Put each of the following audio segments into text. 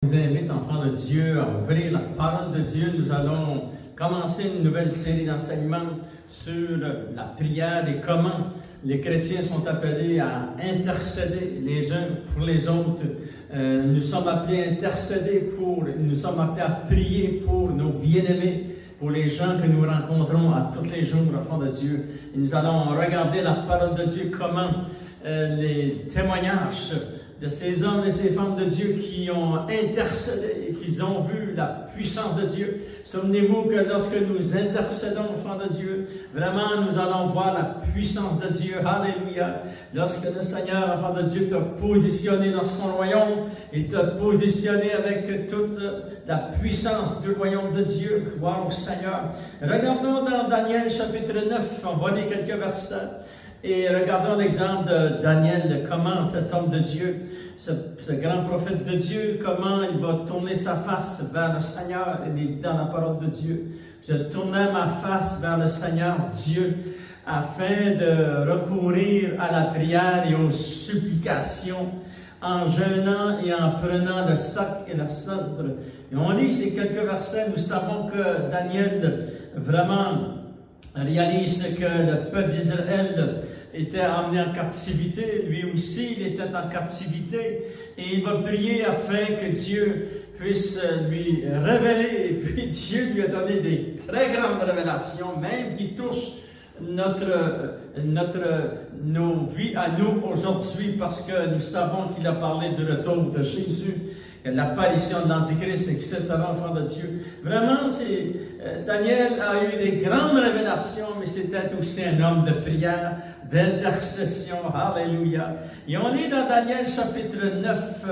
Je vous invite, enfants de Dieu, à ouvrir la parole de Dieu. Nous allons commencer une nouvelle série d'enseignements sur la prière et comment les chrétiens sont appelés à intercéder les uns pour les autres. Nous sommes appelés à intercéder nous sommes appelés à prier pour nos bien-aimés, pour les gens que nous rencontrons à tous les jours, enfants de Dieu. Et nous allons regarder la parole de Dieu, comment les témoignages de ces hommes et ces femmes de Dieu qui ont intercédé et qui ont vu la puissance de Dieu. Souvenez-vous que lorsque nous intercédons, enfants de Dieu, vraiment nous allons voir la puissance de Dieu. Alléluia! Lorsque le Seigneur, enfant de Dieu, t'a positionné dans son royaume, il t'a positionné avec toute la puissance du royaume de Dieu. Gloire au Seigneur. Regardons dans Daniel chapitre 9, on va lire quelques versets. Et regardons l'exemple de Daniel, comment cet homme de Dieu, ce grand prophète de Dieu, comment il va tourner sa face vers le Seigneur. Il dit dans la parole de Dieu, je tournais ma face vers le Seigneur Dieu, afin de recourir à la prière et aux supplications, en jeûnant et en prenant le sac et la cendre. Et on lit ces quelques versets, nous savons que Daniel vraiment réalise que le peuple d'Israël était emmené en captivité. Lui aussi, il était en captivité. Et il va prier afin que Dieu puisse lui révéler. Et puis Dieu lui a donné des très grandes révélations, même qui touchent nos vies à nous aujourd'hui, parce que nous savons qu'il a parlé du retour de Jésus, l'apparition de l'Antichrist, etc., enfant de Dieu. Vraiment, Daniel a eu des grandes révélations, mais c'était aussi un homme de prière, d'intercession. Alléluia. Et on lit dans Daniel chapitre 9,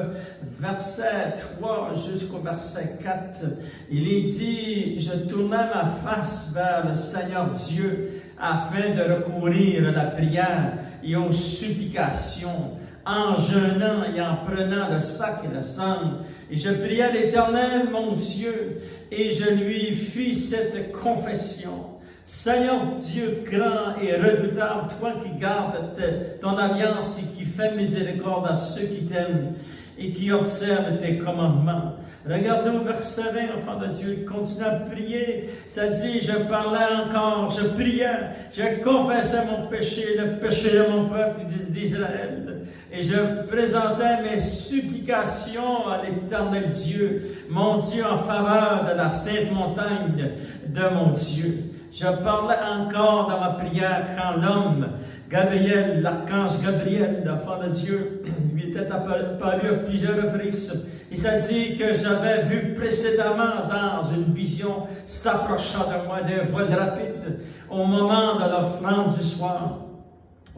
verset 3 jusqu'au verset 4. Il est dit, je tournais ma face vers le Seigneur Dieu afin de recourir à la prière et aux supplications, en jeûnant et en prenant le sac et le cendre. Et je priai l'Éternel, mon Dieu, et je lui fis cette confession. Seigneur Dieu grand et redoutable, toi qui gardes ton alliance et qui fais miséricorde à ceux qui t'aiment et qui observent tes commandements. Regardons au verset 20, enfant de Dieu, il continue à prier. Ça dit, je parlais encore, je priais, je confessais mon péché, le péché de mon peuple d'Israël. Et je présentais mes supplications à l'Éternel Dieu, mon Dieu, en faveur de la sainte montagne de mon Dieu. Je parlais encore dans ma prière quand l'homme, Gabriel, l'archange Gabriel, l'enfant de Dieu, lui était apparu à plusieurs reprises. Il s'est dit que j'avais vu précédemment dans une vision s'approchant de moi d'un vol rapide au moment de l'offrande du soir.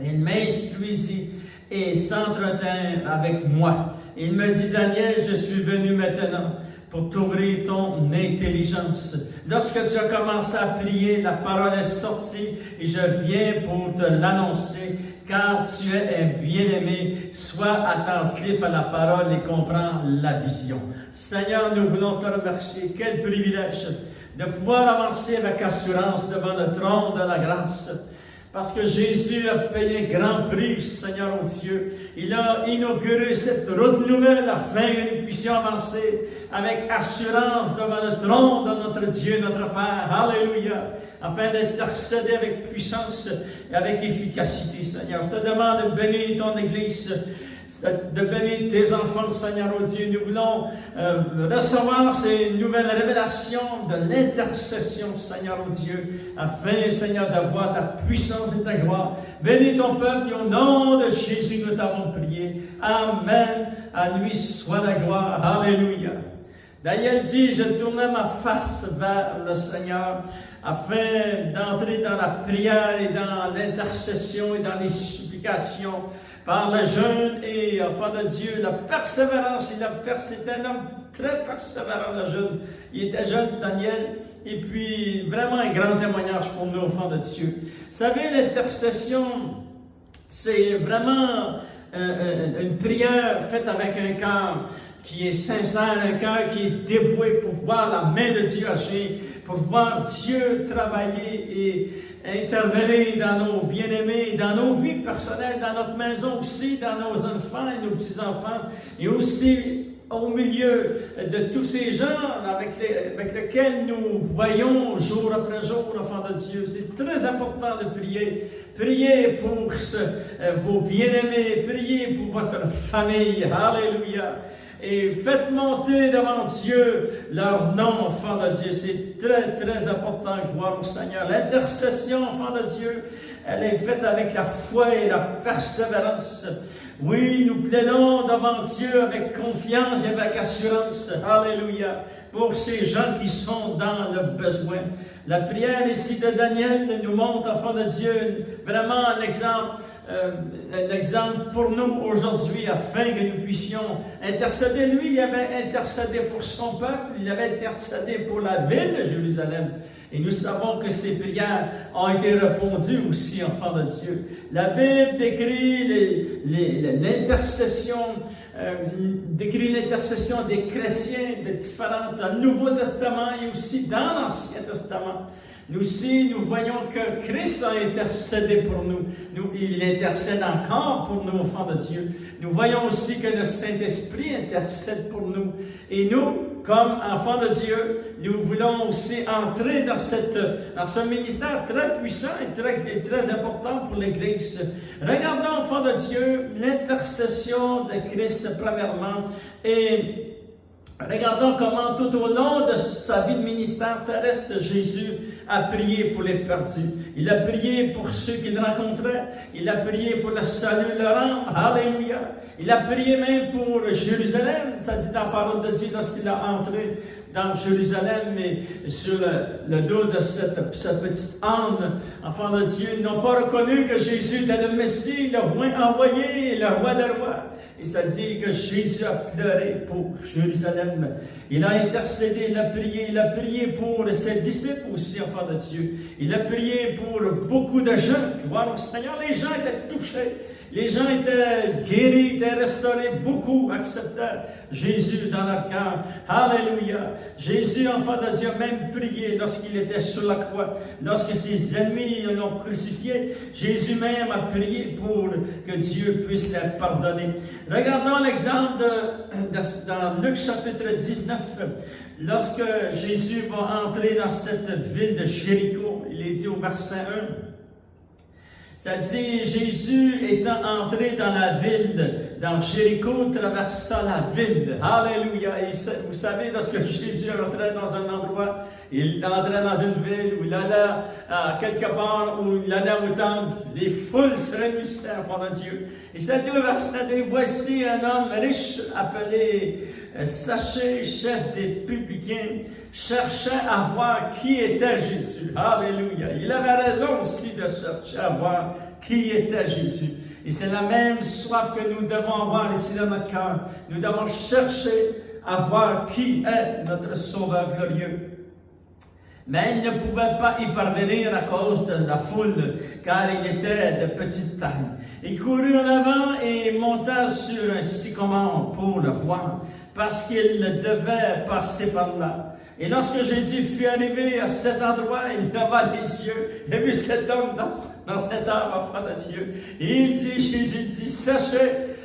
Il m'instruisit et s'entretint avec moi. Il me dit, Daniel, je suis venu maintenant pour t'ouvrir ton intelligence. Lorsque tu as commencé à prier, la parole est sortie et je viens pour te l'annoncer, car tu es un bien-aimé. Sois attentif à la parole et comprends la vision. Seigneur, nous voulons te remercier. Quel privilège de pouvoir avancer avec assurance devant le trône de la grâce. Parce que Jésus a payé grand prix, Seigneur mon Dieu. Il a inauguré cette route nouvelle afin que nous puissions avancer avec assurance devant le trône de notre Dieu, notre Père. Alléluia. Afin d'intercéder avec puissance et avec efficacité, Seigneur. Je te demande de bénir ton Église, de bénir tes enfants, Seigneur, oh Dieu. Nous voulons recevoir ces nouvelles révélations de l'intercession, Seigneur, oh Dieu, afin, Seigneur, d'avoir ta puissance et ta gloire. Bénis ton peuple et au nom de Jésus, nous t'avons prié. Amen. À lui soit la gloire. Alléluia. Daniel dit, je tournais ma face vers le Seigneur afin d'entrer dans la prière et dans l'intercession et dans les supplications par le jeûne et, enfant de Dieu, la persévérance. C'était un homme très persévérant, le jeûne. Il était jeune, Daniel, et puis vraiment un grand témoignage pour nous, enfants de Dieu. Vous savez, l'intercession, c'est vraiment une prière faite avec un cœur qui est sincère, un cœur qui est dévoué pour voir la main de Dieu agir, pour voir Dieu travailler et intervenir dans nos bien-aimés, dans nos vies personnelles, dans notre maison aussi, dans nos enfants et nos petits-enfants, et aussi au milieu de tous ces gens avec lesquels nous voyons jour après jour, enfants de Dieu. C'est très important de prier. Priez pour vos bien-aimés. Priez pour votre famille. Alléluia. Et faites monter devant Dieu leur nom, enfants de Dieu. C'est très, très important. Gloire au Seigneur. L'intercession, enfants de Dieu, elle est faite avec la foi et la persévérance. Oui, nous plaidons devant Dieu avec confiance et avec assurance. Alléluia. Pour ces gens qui sont dans le besoin. La prière ici de Daniel nous montre, enfants de Dieu, vraiment un exemple pour nous aujourd'hui afin que nous puissions intercéder. Lui, il avait intercédé pour son peuple, il avait intercédé pour la ville de Jérusalem. Et nous savons que ces prières ont été répondues aussi, enfants de Dieu. La Bible décrit l'intercession des chrétiens de différentes, dans le Nouveau Testament et aussi dans l'Ancien Testament. Nous aussi, nous voyons que Christ a intercédé pour nous. Il intercède encore pour nous, enfants de Dieu. Nous voyons aussi que le Saint-Esprit intercède pour nous. Et nous, comme enfants de Dieu, nous voulons aussi entrer dans ce ministère très puissant et très important pour l'Église. Regardons, enfants de Dieu, l'intercession de Christ premièrement et regardons comment tout au long de sa vie de ministère terrestre, Jésus a prié pour les perdus. Il a prié pour ceux qu'il rencontrait. Il a prié pour le salut de leur âme. Alléluia. Il a prié même pour Jérusalem. Ça dit dans la parole de Dieu lorsqu'il a entré dans Jérusalem et sur le dos de cette petite âne. Enfants de Dieu, ils n'ont pas reconnu que Jésus était le Messie, le roi envoyé, le roi des rois. Et ça dit que Jésus a pleuré pour Jérusalem. Il a intercédé, il a prié pour ses disciples aussi, enfants de Dieu. Il a prié pour beaucoup de gens. Gloire au Seigneur, les gens étaient touchés. Les gens étaient guéris, étaient restaurés. Beaucoup acceptaient Jésus dans leur cœur. Alléluia. Jésus, enfant de Dieu, a même prié lorsqu'il était sur la croix. Lorsque ses ennemis l'ont crucifié, Jésus même a prié pour que Dieu puisse les pardonner. Regardons l'exemple dans Luc chapitre 19. Lorsque Jésus va entrer dans cette ville de Jéricho, il est dit au verset 1. Ça dit, Jésus étant entré dans la ville, dans Jéricho, traversa la ville. Alléluia. Et vous savez, lorsque Jésus entrait dans un endroit, il entrait dans une ville où il allait quelque part, où il allait au temple, les foules se réunissaient devant Dieu. Et ça dit au verset 2, voici un homme riche appelé Zachée, chef des publicains, cherchait à voir qui était Jésus. Alléluia. Il avait raison aussi de chercher à voir qui était Jésus. Et c'est la même soif que nous devons avoir ici dans notre cœur. Nous devons chercher à voir qui est notre Sauveur glorieux. Mais il ne pouvait pas y parvenir à cause de la foule, car il était de petite taille. Il courut en avant et monta sur un sycomore pour le voir, parce qu'il devait passer par là. Et lorsque Jésus fut arrivé à cet endroit, il leva les yeux, il a vu cet homme dans cet arbre, enfant de Dieu. Et Jésus dit, sachez,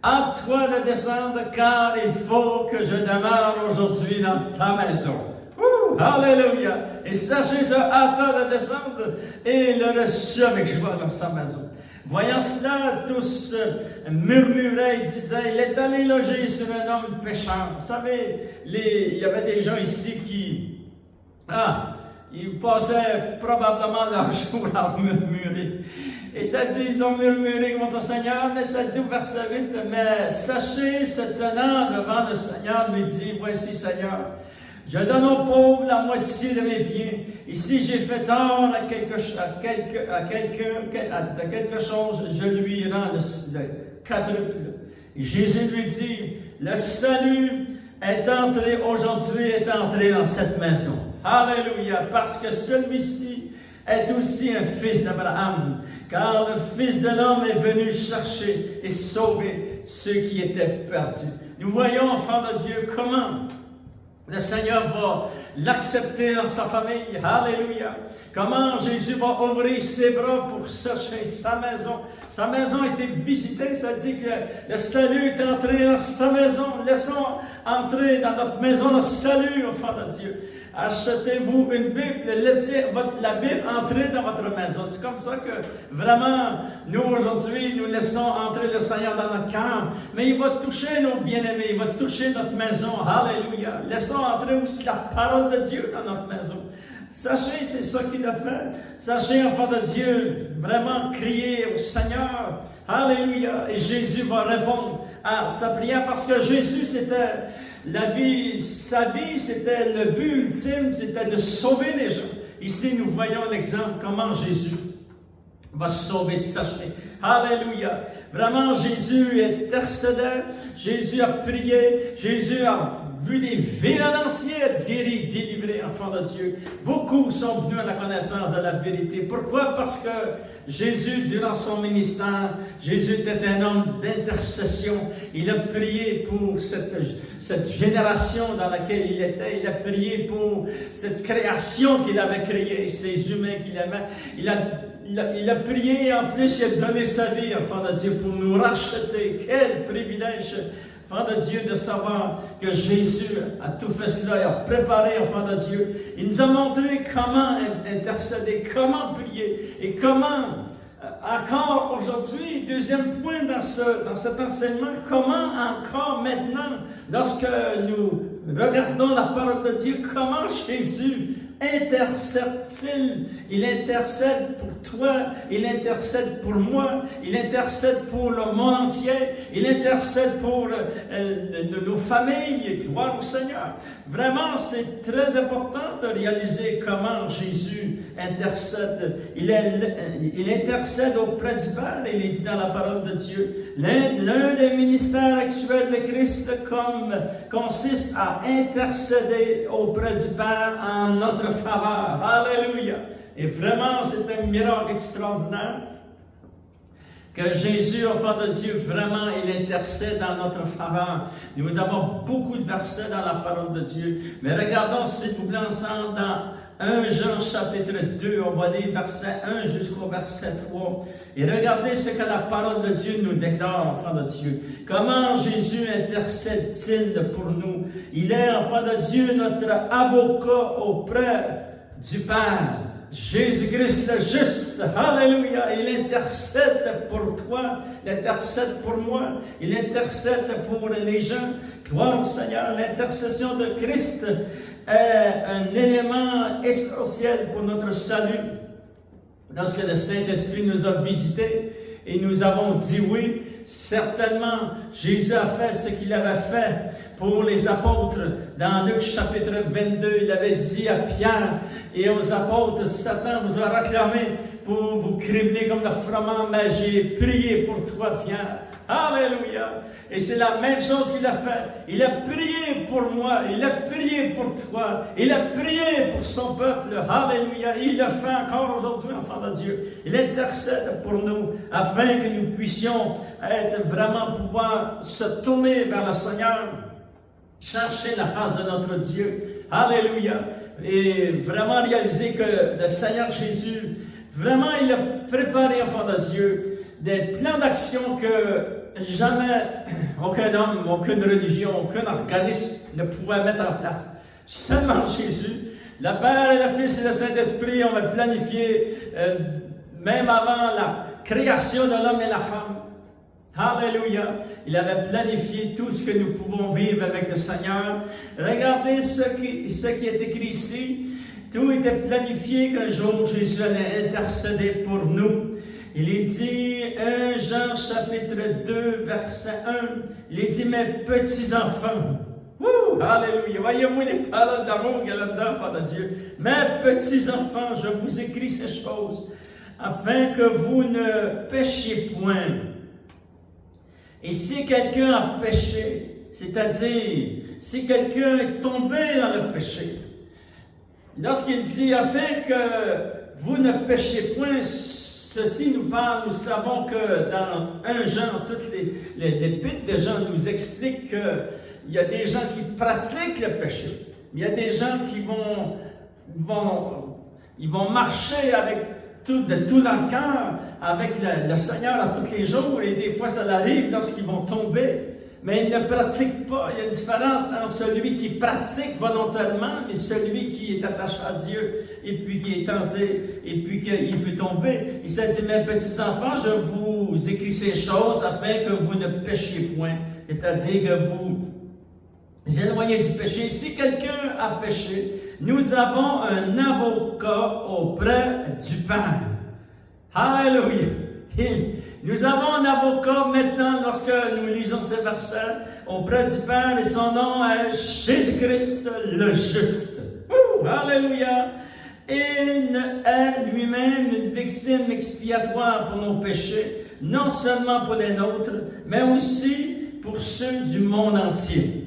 hâte-toi de descendre, car il faut que je demeure aujourd'hui dans ta maison. Alléluia! Et sachez ça, hâte-toi de descendre, et le reçut avec joie dans sa maison. Voyant cela, tous murmuraient, disaient, il est allé loger sur un homme pécheur. Vous savez, il y avait des gens ici qui, ils passaient probablement leur jour à murmurer. Et ça dit, ils ont murmuré contre le Seigneur, mais ça dit au verset 8, mais sachez, se tenant devant le Seigneur, lui dit, voici Seigneur, je donne aux pauvres la moitié de mes biens. Et si j'ai fait tort à quelque chose, je lui rends le quadruple. Et Jésus lui dit, le salut est entré aujourd'hui, est entré dans cette maison. Alléluia, parce que celui-ci est aussi un fils d'Abraham, car le Fils de l'homme est venu chercher et sauver ceux qui étaient perdus. Nous voyons, enfants de Dieu, comment le Seigneur va l'accepter dans sa famille. Alléluia. Comment Jésus va ouvrir ses bras pour chercher sa maison. Sa maison a été visitée. Ça dit que le salut est entré dans sa maison. Laissons entrer dans notre maison de salut, enfants de Dieu. Achetez-vous une Bible, laissez la Bible entrer dans votre maison. C'est comme ça que vraiment, nous aujourd'hui, nous laissons entrer le Seigneur dans notre cœur. Mais il va toucher nos bien-aimés, il va toucher notre maison. Alléluia. Laissons entrer aussi la parole de Dieu dans notre maison. Sachez, c'est ça qu'il a fait. Sachez, enfants de Dieu, vraiment crier au Seigneur. Alléluia. Et Jésus va répondre à sa prière parce que Jésus, c'était la vie, sa vie, c'était le but ultime, c'était de sauver les gens. Ici, nous voyons l'exemple comment Jésus va sauver, sachez. Alléluia. Vraiment, Jésus intercédait, Jésus a prié, Jésus a vu des villes entières guéries, délivrées, enfants de Dieu. Beaucoup sont venus à la connaissance de la vérité. Pourquoi? Parce que Jésus, durant son ministère, Jésus était un homme d'intercession. Il a prié pour cette génération dans laquelle il était. Il a prié pour cette création qu'il avait créée, ces humains qu'il aimait. Il a prié et en plus il a donné sa vie, enfant de Dieu, pour nous racheter. Quel privilège, enfant de Dieu, de savoir que Jésus a tout fait cela, il a préparé, enfant de Dieu. Il nous a montré comment intercéder, comment prier et comment, encore aujourd'hui, deuxième point dans cet enseignement, comment encore maintenant, lorsque nous regardons la parole de Dieu, comment Jésus intercède-t-il? Il intercède pour toi, il intercède pour moi, il intercède pour le monde entier, il intercède pour nos familles. Gloire au Seigneur. Vraiment, c'est très important de réaliser comment Jésus intercède. Il intercède auprès du Père, il est dit dans la parole de Dieu. L'un des ministères actuels de Christ consiste à intercéder auprès du Père en notre faveur. Alléluia! Et vraiment, c'est un miracle extraordinaire que Jésus, enfant de Dieu, vraiment, il intercède en notre faveur. Nous avons beaucoup de versets dans la parole de Dieu. Mais regardons, s'il vous plaît, ensemble dans 1 Jean chapitre 2, on va lire verset 1 jusqu'au verset 3. Et regardez ce que la parole de Dieu nous déclare, enfant de Dieu. Comment Jésus intercède-t-il pour nous? Il est, enfant de Dieu, notre avocat auprès du Père. Jésus-Christ le juste, alléluia, il intercède pour toi, il intercède pour moi, il intercède pour les gens. Gloire au Seigneur, l'intercession de Christ est un élément essentiel pour notre salut. Lorsque le Saint-Esprit nous a visités et nous avons dit oui, certainement Jésus a fait ce qu'il avait fait pour les apôtres. Dans Luc chapitre 22, il avait dit à Pierre et aux apôtres, Satan vous a réclamé pour vous cribler comme le froment, mais j'ai prié pour toi, Pierre. Alléluia! Et c'est la même chose qu'il a fait. Il a prié pour moi, il a prié pour toi, il a prié pour son peuple. Alléluia! Il le fait encore aujourd'hui, enfant de Dieu. Il intercède pour nous, afin que nous puissions pouvoir se tourner vers le Seigneur, chercher la face de notre Dieu. Alléluia! Et vraiment réaliser que le Seigneur Jésus, vraiment, il a préparé, enfant de Dieu, des plans d'action que jamais aucun homme, aucune religion, aucun organisme ne pouvait mettre en place. Seulement Jésus, le Père et le Fils et le Saint-Esprit ont planifié, même avant la création de l'homme et la femme. Alléluia! Il avait planifié tout ce que nous pouvons vivre avec le Seigneur. Regardez ce qui est écrit ici. Tout était planifié qu'un jour Jésus allait intercéder pour nous. Il est dit, 1 Jean chapitre 2, verset 1, il est dit, mes petits-enfants. Alléluia! Voyez-vous les paroles d'amour qu'il y a là-dedans, enfant de Dieu. Mes petits-enfants, je vous écris ces choses, afin que vous ne péchiez point. Et si quelqu'un a péché, c'est-à-dire, si quelqu'un est tombé dans le péché, lorsqu'il dit, afin que vous ne péchiez point, ceci nous parle, nous savons que dans 1 Jean, toutes l'épître de Jean nous explique qu'il y a des gens qui pratiquent le péché. Il y a des gens qui vont marcher de tout leur cœur avec le Seigneur à tous les jours, et des fois ça arrive lorsqu'ils vont tomber. mais il ne pratique pas. Il y a une différence entre celui qui pratique volontairement et celui qui est attaché à Dieu et puis qui est tenté et puis qu'il peut tomber. Il s'est dit, mes petits enfants, je vous écris ces choses afin que vous ne péchiez point. C'est-à-dire que vous éloignez du péché. Si quelqu'un a péché, nous avons un avocat auprès du Père. Alléluia! Nous avons un avocat maintenant lorsque nous lisons ces versets auprès du Père et son nom est Jésus-Christ le juste. Alléluia! Il est lui-même une victime expiatoire pour nos péchés, non seulement pour les nôtres, mais aussi pour ceux du monde entier.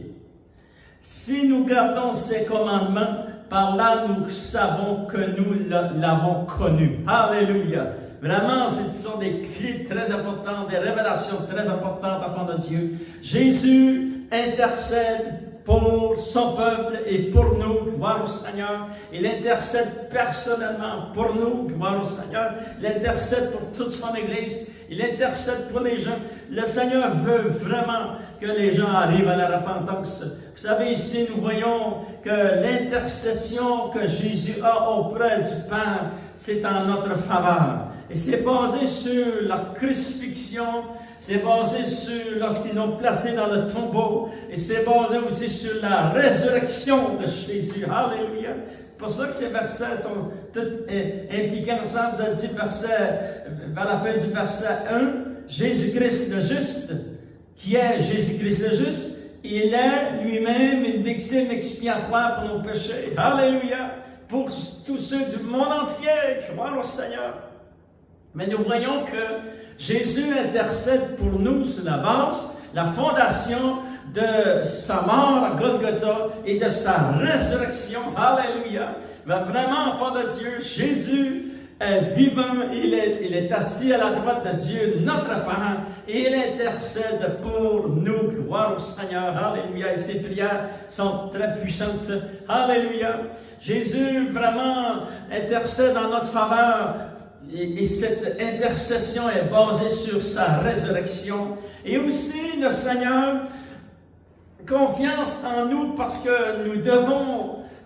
Si nous gardons ses commandements, par là nous savons que nous l'avons connu. Alléluia! Vraiment, ce sont des clés très importantes, des révélations très importantes enfants de Dieu. Jésus intercède pour son peuple et pour nous, gloire au Seigneur. Il intercède personnellement pour nous, gloire au Seigneur. Il intercède pour toute son Église. Il intercède pour les gens. Le Seigneur veut vraiment que les gens arrivent à la repentance. Vous savez, ici, nous voyons que l'intercession que Jésus a auprès du Père, c'est en notre faveur. Et c'est basé sur la crucifixion, c'est basé sur lorsqu'ils l'ont placé dans le tombeau, et c'est basé aussi sur la résurrection de Jésus. Alléluia! C'est pour ça que ces versets sont tous impliqués ensemble. Vous avez dit vers la fin du verset 1, Jésus-Christ le juste, qui est Jésus-Christ le juste, il est lui-même une victime expiatoire pour nos péchés. Alléluia! Pour tous ceux du monde entier, croire au Seigneur. Mais nous voyons que Jésus intercède pour nous sur la base, la fondation de sa mort à Golgotha et de sa résurrection. Alléluia! Mais vraiment, enfant de Dieu, Jésus est vivant, il est assis à la droite de Dieu, notre Père, et il intercède pour nous. Gloire au Seigneur. Alléluia! Et ses prières sont très puissantes. Alléluia! Jésus vraiment intercède en notre faveur. Et cette intercession est basée sur sa résurrection. Et aussi, le Seigneur, confiance en nous parce que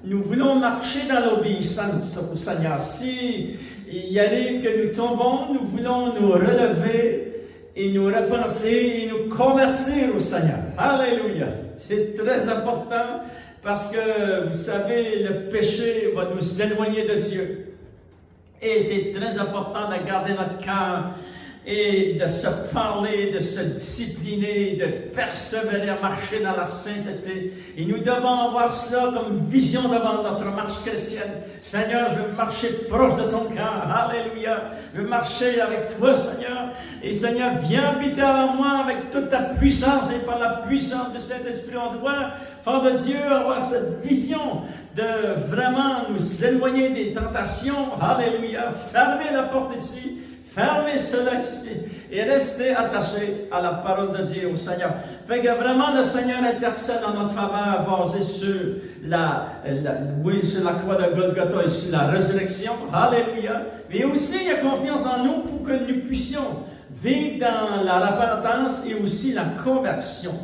nous voulons marcher dans l'obéissance au Seigneur. Si il arrive que nous tombons, nous voulons nous relever et nous repenser et nous convertir au Seigneur. Alléluia! C'est très important parce que, vous savez, le péché va nous éloigner de Dieu. Et c'est très important de garder notre cœur et de se parler, de se discipliner, de persévérer à marcher dans la sainteté. Et nous devons avoir cela comme vision devant notre marche chrétienne. Seigneur, je veux marcher proche de ton cœur. Alléluia. Je veux marcher avec toi, Seigneur. Et Seigneur, viens habiter en moi avec toute ta puissance et par la puissance de Saint-Esprit. On doit, Fort de Dieu, avoir cette vision de vraiment nous éloigner des tentations. Alléluia. Fermez la porte ici. Fermez cela ici et restez attachés à la parole de Dieu, au Seigneur. Fait que vraiment le Seigneur intercède en notre faveur basé sur sur la croix de Golgotha et sur la résurrection. Alléluia. Mais aussi il y a confiance en nous pour que nous puissions vivre dans la repentance et aussi la conversion.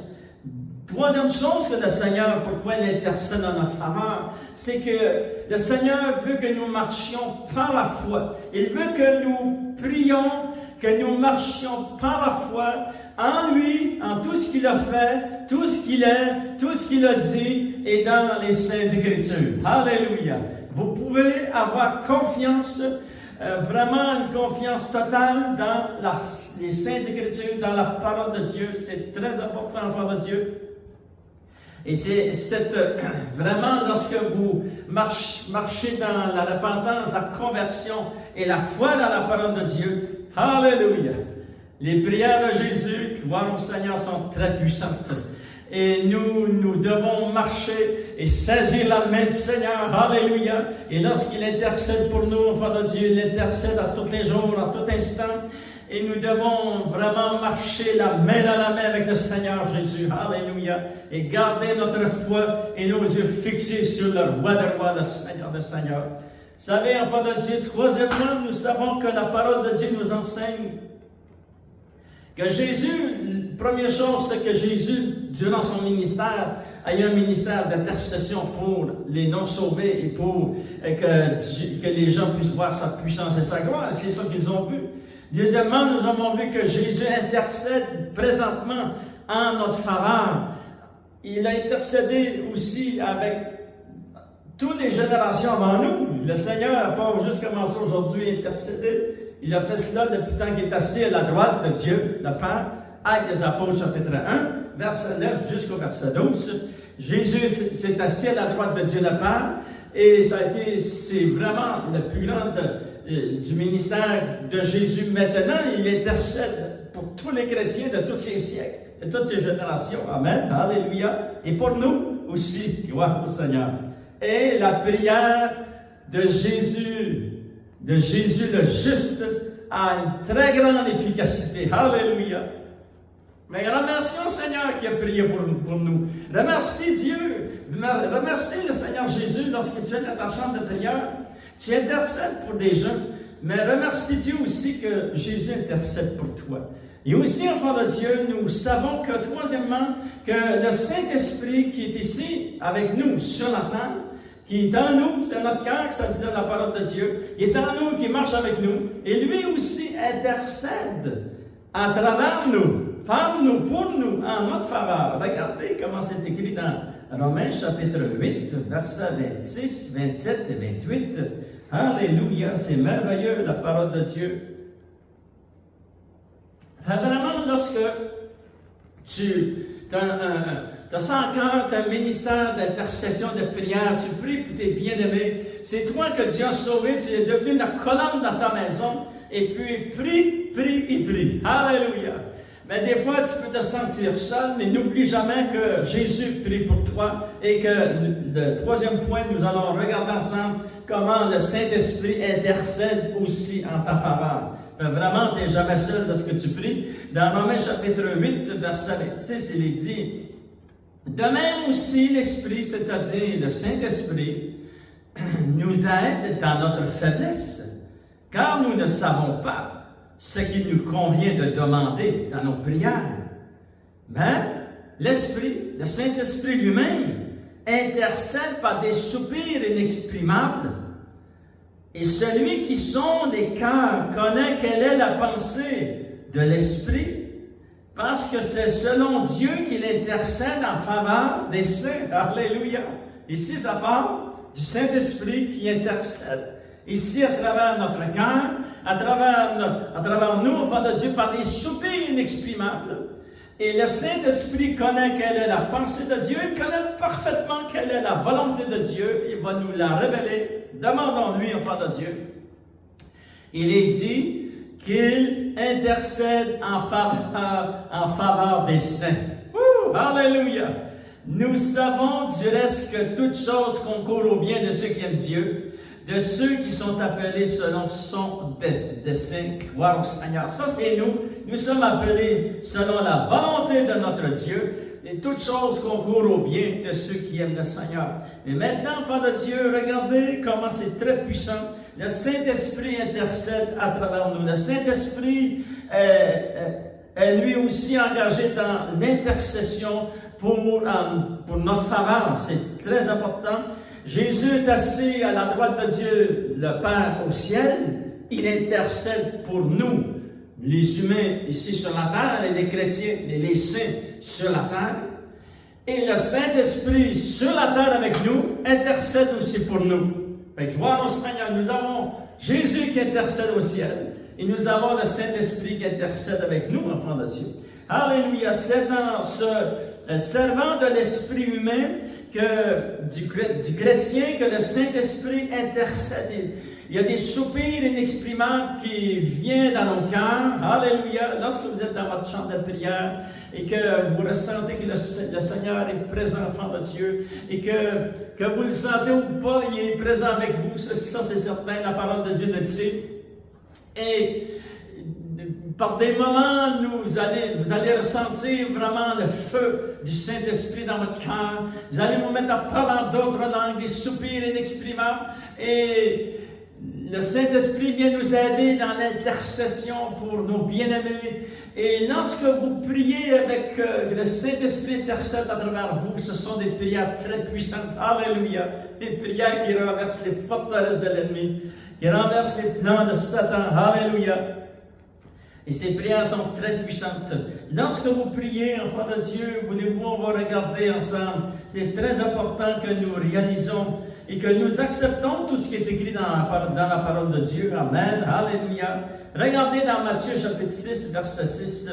Troisième chose que le Seigneur, pourquoi il intercède en notre faveur, c'est que le Seigneur veut que nous marchions par la foi. Il veut que nous prions, que nous marchions par la foi en lui, en tout ce qu'il a fait, tout ce qu'il est, tout ce qu'il a dit et dans les Saintes Écritures. Alléluia! Vous pouvez avoir confiance, vraiment une confiance totale dans les Saintes Écritures, dans la parole de Dieu. C'est très important, enfant de Dieu. Et c'est vraiment lorsque vous marchez dans la repentance, la conversion et la foi dans la parole de Dieu. Alléluia! Les prières de Jésus, gloire au Seigneur, sont très puissantes. Et nous devons marcher et saisir la main du Seigneur. Alléluia! Et lorsqu'il intercède pour nous, enfants de Dieu, il intercède à tous les jours, à tout instant. Et nous devons vraiment marcher la main dans la main avec le Seigneur Jésus. Alléluia. Et garder notre foi et nos yeux fixés sur le roi des rois, le Seigneur des seigneurs. Vous savez, enfants de Dieu, troisièmement, nous savons que la parole de Dieu nous enseigne Que Jésus, première chose, c'est que Jésus, durant son ministère, a eu un ministère d'intercession pour les non-sauvés et pour que les gens puissent voir sa puissance et sa gloire. C'est ça qu'ils ont vu. Deuxièmement, nous avons vu que Jésus intercède présentement en notre faveur. Il a intercédé aussi avec toutes les générations avant nous. Le Seigneur n'a pas juste commencé aujourd'hui à intercéder. Il a fait cela depuis le temps qu'il est assis à la droite de Dieu, le Père. Actes des Apôtres, chapitre 1, verset 9 jusqu'au verset 12. Jésus s'est assis à la droite de Dieu, le Père. Et c'est vraiment le plus grand du ministère de Jésus. Maintenant, il intercède pour tous les chrétiens de tous ces siècles, de toutes ces générations. Amen. Alléluia. Et pour nous aussi, gloire au Seigneur. Et la prière de Jésus le juste, a une très grande efficacité. Alléluia. Mais remercions le Seigneur qui a prié pour nous. Remercie Dieu. Remercie le Seigneur Jésus lorsque tu es dans ta chambre de prière. Tu intercèdes pour des gens, mais remercie Dieu aussi que Jésus intercède pour toi. Et aussi, enfant de Dieu, nous savons que, troisièmement, que le Saint-Esprit qui est ici avec nous sur la terre, qui est en nous, c'est notre cœur que ça dit dans la parole de Dieu, il est en nous, qui marche avec nous, et lui aussi intercède à travers nous, par nous, pour nous, en notre faveur. Regardez comment c'est écrit dans Romains chapitre 8, versets 26, 27 et 28. Alléluia, c'est merveilleux la parole de Dieu. Vraiment, lorsque tu as ça en cœur, tu as un ministère d'intercession, de prière, tu pries pour tes bien-aimés, c'est toi que Dieu a sauvé, tu es devenu la colonne dans ta maison, et puis prie, prie et prie. Alléluia. Mais des fois, tu peux te sentir seul, mais n'oublie jamais que Jésus prie pour toi, et que le troisième point, nous allons regarder ensemble comment le Saint-Esprit intercède aussi en ta faveur. Vraiment, tu n'es jamais seul lorsque tu pries. Dans Romains chapitre 8, verset 26, il est dit, « De même aussi l'Esprit, c'est-à-dire le Saint-Esprit, nous aide dans notre faiblesse, car nous ne savons pas ce qu'il nous convient de demander dans nos prières. Mais l'Esprit, le Saint-Esprit lui-même, intercède par des soupirs inexprimables. Et celui qui sonde les cœurs connaît quelle est la pensée de l'Esprit, parce que c'est selon Dieu qu'il intercède en faveur des saints. Alléluia. Ici, ça parle du Saint-Esprit qui intercède. Ici, à travers notre cœur, à travers nous, enfants de Dieu, par des soupirs inexprimables. Et le Saint-Esprit connaît quelle est la pensée de Dieu, il connaît parfaitement quelle est la volonté de Dieu, il va nous la révéler. Demandons-lui, enfants de Dieu. Il est dit qu'il intercède en faveur des saints. Alléluia! Nous savons du reste que toute chose concourt au bien de ceux qui aiment Dieu, de ceux qui sont appelés selon son dessein. Gloire au Seigneur. Ça, c'est nous. Nous sommes appelés selon la volonté de notre Dieu. Et toutes choses concourent au bien de ceux qui aiment le Seigneur. Et maintenant, enfants de Dieu, regardez comment c'est très puissant. Le Saint-Esprit intercède à travers nous. Le Saint-Esprit est lui aussi engagé dans l'intercession pour notre faveur. C'est très important. Jésus est assis à la droite de Dieu, le Père au ciel. Il intercède pour nous, les humains ici sur la terre, et les chrétiens, et les saints sur la terre. Et le Saint-Esprit sur la terre avec nous intercède aussi pour nous. Fait que gloire au Seigneur, nous avons Jésus qui intercède au ciel, et nous avons le Saint-Esprit qui intercède avec nous, enfants de Dieu. Alléluia, c'est en se servant de l'esprit humain du chrétien que le Saint-Esprit intercède. Il y a des soupirs inexprimables qui viennent dans nos cœurs. Alléluia. Lorsque vous êtes dans votre chambre de prière et que vous ressentez que le Seigneur est présent, enfant de Dieu, et que vous le sentez ou pas, il est présent avec vous. Ça, c'est certain, la parole de Dieu le dit. Et par des moments, vous allez ressentir vraiment le feu du Saint-Esprit dans votre cœur. Vous allez vous mettre à parler en d'autres langues, des soupirs inexprimables. Et le Saint-Esprit vient nous aider dans l'intercession pour nos bien-aimés. Et lorsque vous priez avec le Saint-Esprit intercède à travers vous, ce sont des prières très puissantes. Alléluia! Des prières qui renversent les forteresses de l'ennemi, qui renversent les plans de Satan. Alléluia! Et ces prières sont très puissantes. Lorsque vous priez, enfants de Dieu, voulez-vous, on va regarder ensemble. C'est très important que nous réalisons et que nous acceptons tout ce qui est écrit dans la parole de Dieu. Amen. Alléluia. Regardez dans Matthieu chapitre 6, verset 6.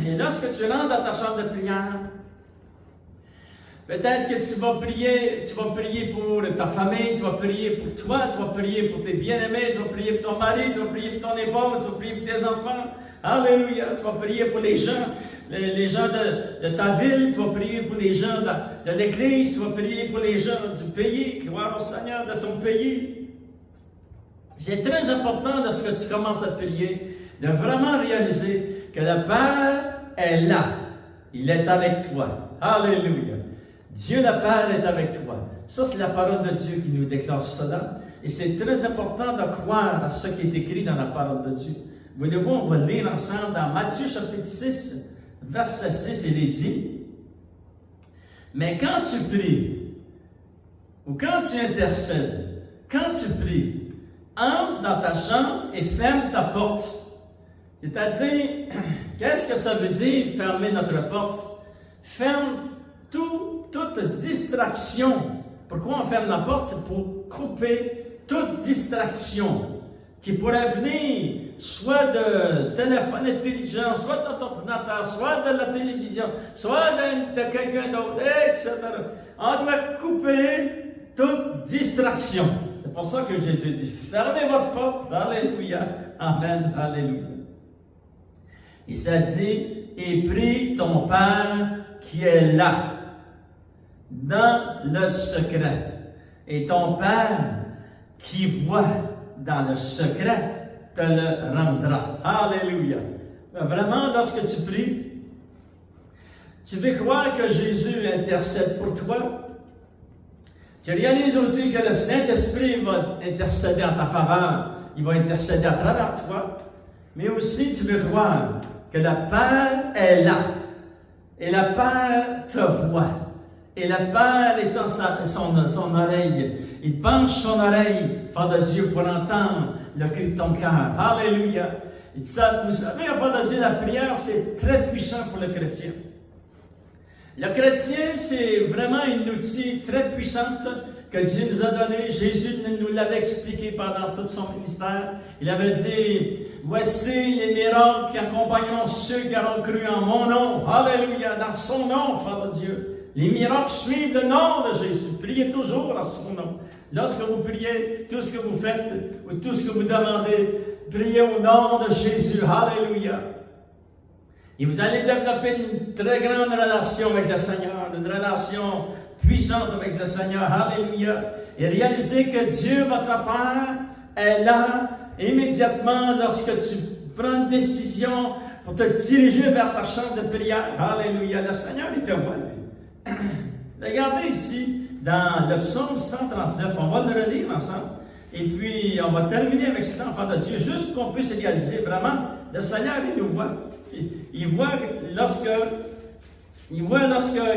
Et lorsque tu rentres dans ta chambre de prière, peut-être que tu vas prier pour ta famille, tu vas prier pour toi, tu vas prier pour tes bien-aimés, tu vas prier pour ton mari, tu vas prier pour ton épouse, tu vas prier pour tes enfants. Alléluia. Tu vas prier pour les gens de ta ville, tu vas prier pour les gens de l'Église, tu vas prier pour les gens du pays, gloire au Seigneur, de ton pays. C'est très important lorsque tu commences à prier, de vraiment réaliser que le Père est là. Il est avec toi. Alléluia. Dieu le Père est avec toi. Ça, c'est la parole de Dieu qui nous déclare cela. Et c'est très important de croire à ce qui est écrit dans la parole de Dieu. Voulez-vous, on va lire ensemble dans Matthieu chapitre 6, verset 6, il est dit, « Mais quand tu pries, ou quand tu intercèdes, quand tu pries, entre dans ta chambre et ferme ta porte. » C'est-à-dire, qu'est-ce que ça veut dire, fermer notre porte? Ferme toute distraction. Pourquoi on ferme la porte? C'est pour couper toute distraction qui pourrait venir soit de téléphone intelligent, soit de ton ordinateur, soit de la télévision, soit de quelqu'un d'autre, etc. On doit couper toute distraction. C'est pour ça que Jésus dit, fermez votre porte. Alléluia. Amen. Alléluia. Et ça dit, et prie ton Père qui est là, dans le secret. Et ton Père qui voit dans le secret te le rendra. Alléluia. Vraiment, lorsque tu pries, tu veux croire que Jésus intercède pour toi. Tu réalises aussi que le Saint-Esprit va intercéder en ta faveur. Il va intercéder à travers toi. Mais aussi, tu veux croire que le Père est là. Et le Père te voit. Et le Père étend son oreille. Il penche son oreille, enfant de Dieu, pour entendre le cri de ton cœur. Alléluia. Et ça, vous savez, enfant de Dieu, la prière, c'est très puissant pour le chrétien. Le chrétien, c'est vraiment un outil très puissant que Dieu nous a donné. Jésus nous l'avait expliqué pendant tout son ministère. Il avait dit, voici les miracles qui accompagneront ceux qui auront cru en mon nom. Alléluia, dans son nom, enfant de Dieu. Les miracles suivent le nom de Jésus. Priez toujours en son nom. Lorsque vous priez, tout ce que vous faites, ou tout ce que vous demandez, priez au nom de Jésus. Alléluia. Et vous allez développer une très grande relation avec le Seigneur, une relation puissante avec le Seigneur. Alléluia. Et réalisez que Dieu, votre Père, est là immédiatement lorsque tu prends une décision pour te diriger vers ta chambre de prière. Alléluia. Le Seigneur, il te voit, lui. Regardez ici, dans le psaume 139, on va le relire ensemble. Et puis, on va terminer avec cet enfant de Dieu, juste pour qu'on puisse réaliser vraiment, le Seigneur, il nous voit. Il voit lorsque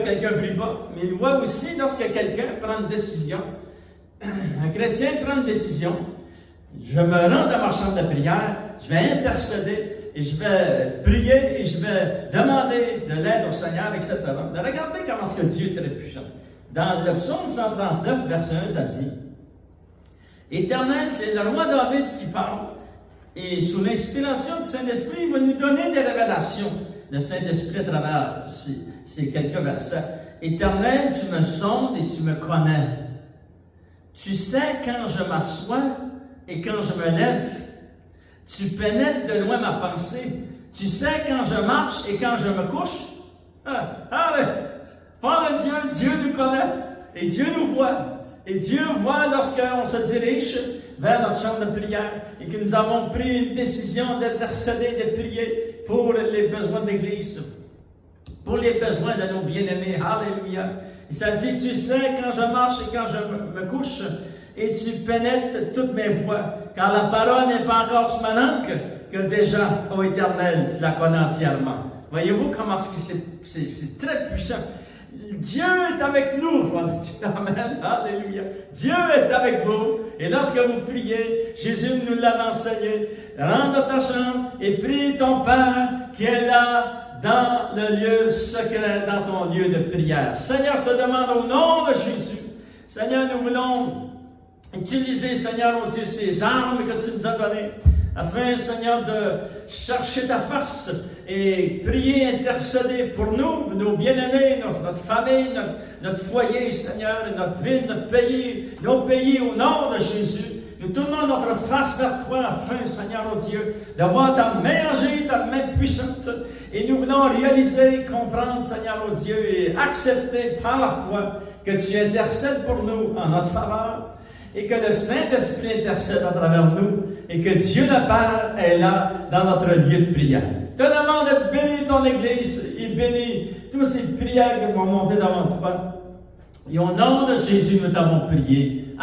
quelqu'un ne prie pas, mais il voit aussi lorsque quelqu'un prend une décision. Un chrétien prend une décision. Je me rends dans ma chambre de prière, je vais intercéder, et je vais prier, et je vais demander de l'aide au Seigneur, etc. Regardez comment ce que Dieu est très puissant. Dans le psaume 139, verset 1, ça dit, « Éternel, c'est le roi David qui parle, et sous l'inspiration du Saint-Esprit, il va nous donner des révélations. Le Saint-Esprit à travers ces quelques versets. « Éternel, tu me sondes et tu me connais. Tu sais quand je m'assois et quand je me lève. Tu pénètres de loin ma pensée. Tu sais quand je marche et quand je me couche. » Allez, par le Dieu nous connaît et Dieu nous voit. Et Dieu voit lorsqu'on se dirige vers notre chambre de prière et que nous avons pris une décision d'intercéder, de prier pour les besoins de l'Église, pour les besoins de nos bien-aimés. Alléluia. Et ça dit, tu sais quand je marche et quand je me couche, et tu pénètres toutes mes voies. Car la parole n'est pas encore sur ma langue, que déjà, ô Éternel, tu la connais entièrement. Voyez-vous comment c'est très puissant. Dieu est avec nous, frère de Dieu. Amen. Alléluia. Dieu est avec vous. Et lorsque vous priez, Jésus nous l'a enseigné. Rentre dans ta chambre et prie ton Père qui est là dans le lieu secret, dans ton lieu de prière. Seigneur, je te demande au nom de Jésus. Seigneur, nous voulons utiliser, Seigneur, oh Dieu, ces armes que tu nous as données, afin, Seigneur, de chercher ta face et prier, intercéder pour nous, nos bien-aimés, notre famille, notre foyer, Seigneur, notre ville, notre pays, nos pays, au nom de Jésus. Nous tournons notre face vers toi afin, Seigneur, oh Dieu, d'avoir ta main agir, ta main puissante. Et nous voulons réaliser, comprendre, Seigneur, oh Dieu, et accepter par la foi que tu intercèdes pour nous en notre faveur et que le Saint-Esprit intercède à travers nous et que Dieu le Père est là dans notre lieu de prière. Je te demande de bénir ton Église et bénir tous ces prières qui vont monter devant toi. Et au nom de Jésus, nous t'avons prié.